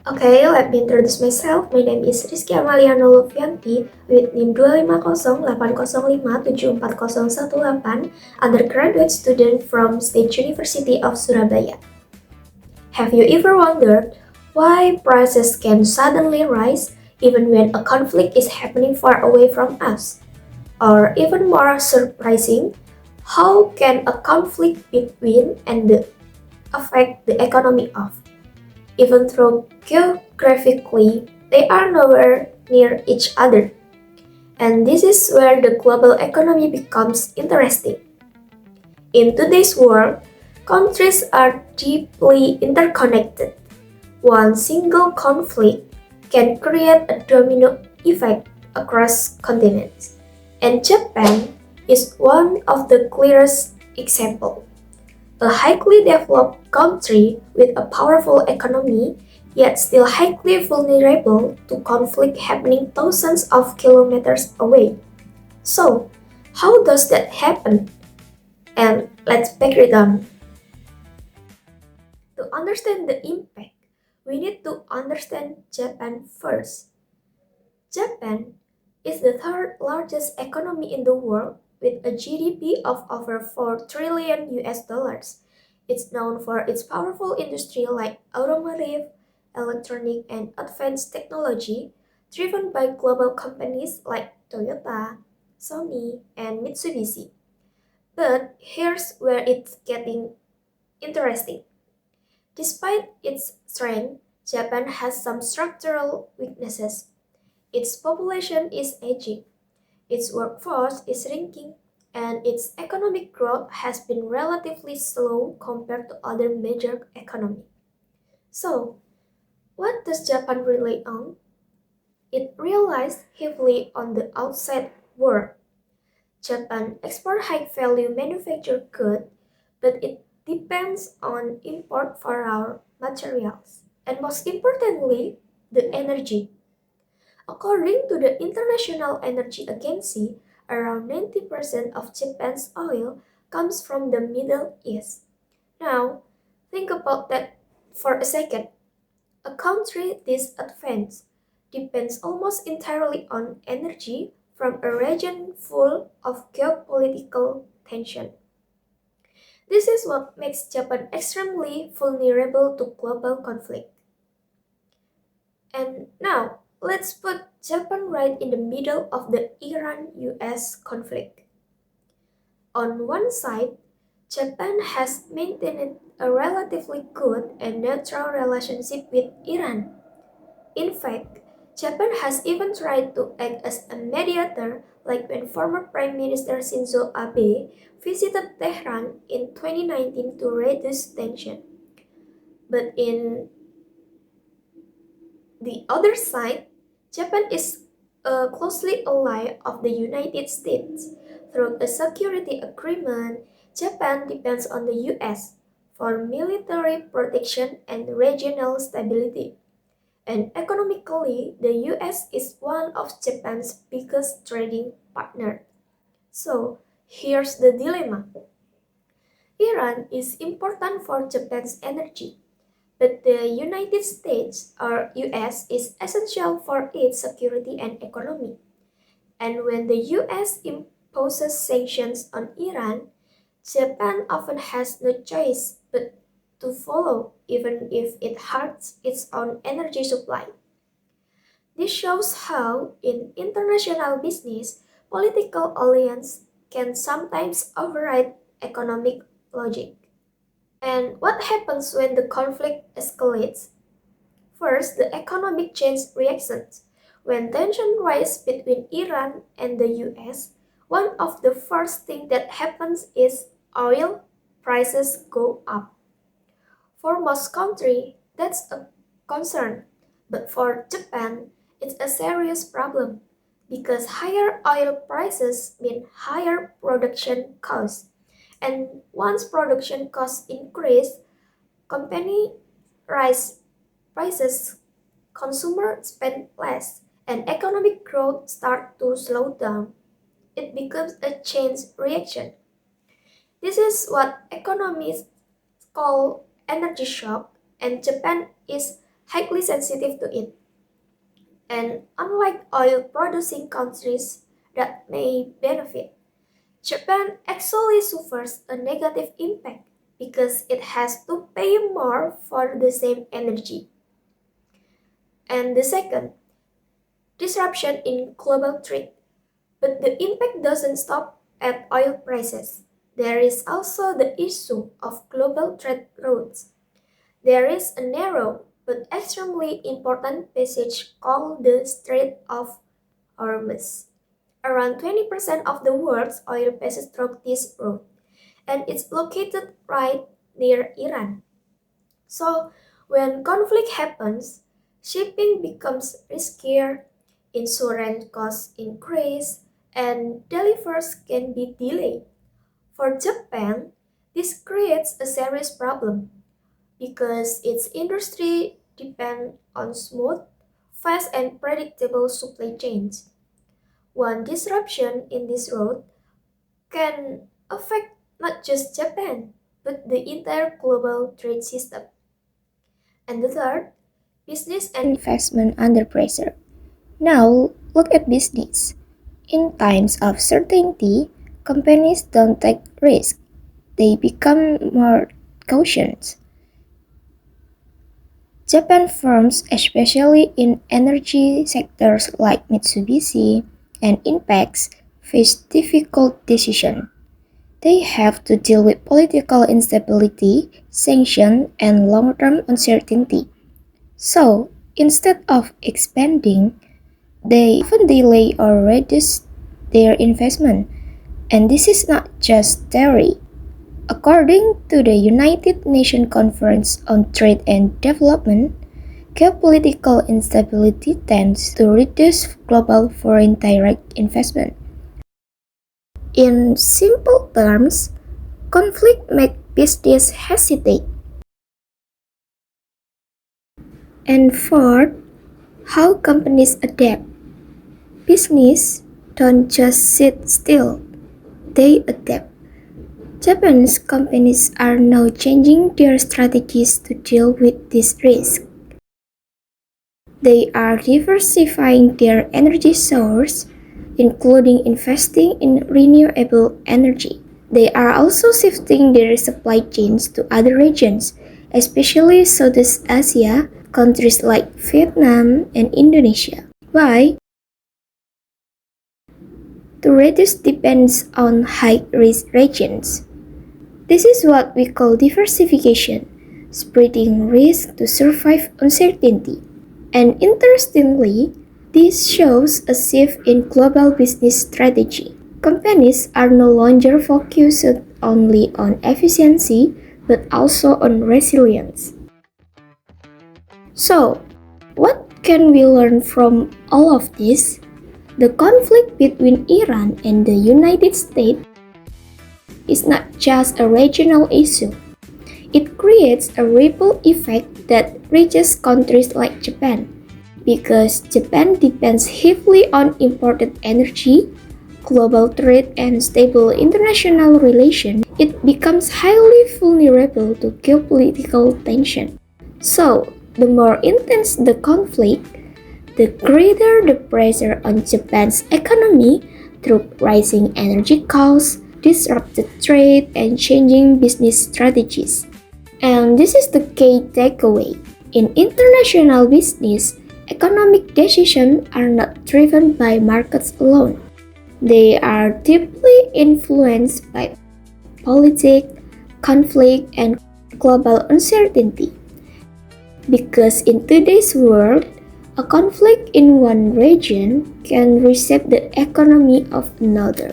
Okay, let me introduce myself. My name is Rizky Amaliana Lovianti with NIM 2508057474018, undergraduate student from State University of Surabaya. Have you ever wondered why prices can suddenly rise even when a conflict is happening far away from us? Or even more surprising, how can a conflict between affect the economy of? Even though geographically they are nowhere near each other. And this is where the global economy becomes interesting. In today's world, countries are deeply interconnected. One single conflict can create a domino effect across continents. And Japan is one of the clearest examples. A highly developed country with a powerful economy, yet still highly vulnerable to conflict happening thousands of kilometers away. So, how does that happen? And let's break it down. To understand the impact, we need to understand Japan first. Japan is the third largest economy in the world with a GDP of over 4 trillion US dollars. It's known for its powerful industry like automotive, electronic, and advanced technology, driven by global companies like Toyota, Sony, and Mitsubishi. But here's where it's getting interesting. Despite its strength, Japan has some structural weaknesses. Its population is aging, its workforce is shrinking, and its economic growth has been relatively slow compared to other major economies. So, what does Japan rely on? It relies heavily on the outside world. Japan exports high-value manufactured goods, but it depends on import for raw materials. And most importantly, the energy. According to the International Energy Agency, around 90% of Japan's oil comes from the Middle East. Now, think about that for a second. A country this advanced depends almost entirely on energy from a region full of geopolitical tension. This is what makes Japan extremely vulnerable to global conflict. And now, let's put Japan right in the middle of the Iran US conflict. On one side, Japan has maintained a relatively good and neutral relationship with Iran. In fact, Japan has even tried to act as a mediator, like when former Prime Minister Shinzo Abe visited Tehran in 2019 to reduce tension. But in the other side, Japan is a closely ally of the United States. Through a security agreement, Japan depends on the US for military protection and regional stability. And economically, the US is one of Japan's biggest trading partners. So, here's the dilemma. Iran is important for Japan's energy, but the United States or US is essential for its security and economy. And when the US imposes sanctions on Iran, Japan often has no choice but to follow, even if it hurts its own energy supply. This shows how, in international business, political alliance can sometimes override economic logic. And what happens when the conflict escalates? First, the economic chain reactions. When tension rises between Iran and the US, one of the first things that happens is oil prices go up. For most countries, that's a concern, but for Japan, it's a serious problem because higher oil prices mean higher production costs. And once production costs increase, company rise prices, consumers spend less, and economic growth starts to slow down. It becomes a chain reaction. This is what economists call energy shock, and Japan is highly sensitive to it. And unlike oil-producing countries that may benefit, Japan actually suffers a negative impact because it has to pay more for the same energy. And the second, disruption in global trade. But the impact doesn't stop at oil prices. There is also the issue of global trade routes. There is a narrow but extremely important passage called the Strait of Hormuz. Around 20% of the world's oil passes through this route, and it's located right near Iran. So, when conflict happens, shipping becomes riskier, insurance costs increase, and deliveries can be delayed. For Japan, this creates a serious problem because its industry depends on smooth, fast, and predictable supply chains. One disruption in this route can affect not just Japan, but the entire global trade system. And the third, business and investment under pressure. Now, look at business. In times of certainty, companies don't take risks. They become more cautious. Japan firms, especially in energy sectors like Mitsubishi and Inpex, face difficult decisions. They have to deal with political instability, sanctions, and long-term uncertainty. So, instead of expanding, they often delay or reduce their investment. And this is not just theory. According to the United Nations Conference on Trade and Development, geopolitical instability tends to reduce global foreign direct investment. In simple terms, conflict makes business hesitate. And fourth, how companies adapt. Business don't just sit still, they adapt. Japanese companies are now changing their strategies to deal with this risk. They are diversifying their energy source, including investing in renewable energy. They are also shifting their supply chains to other regions, especially Southeast Asia, countries like Vietnam and Indonesia. Why? To reduce dependence on high-risk regions. This is what we call diversification, spreading risk to survive uncertainty. And interestingly, this shows a shift in global business strategy. Companies are no longer focused only on efficiency, but also on resilience. So, what can we learn from all of this? The conflict between Iran and the United States is not just a regional issue. It creates a ripple effect that reaches countries like Japan. Because Japan depends heavily on imported energy, global trade, and stable international relations, it becomes highly vulnerable to geopolitical tension. So, the more intense the conflict, the greater the pressure on Japan's economy through rising energy costs, disrupted trade, and changing business strategies. And this is the key takeaway. In international business, economic decisions are not driven by markets alone. They are deeply influenced by politics, conflict, and global uncertainty. Because in today's world, a conflict in one region can reshape the economy of another.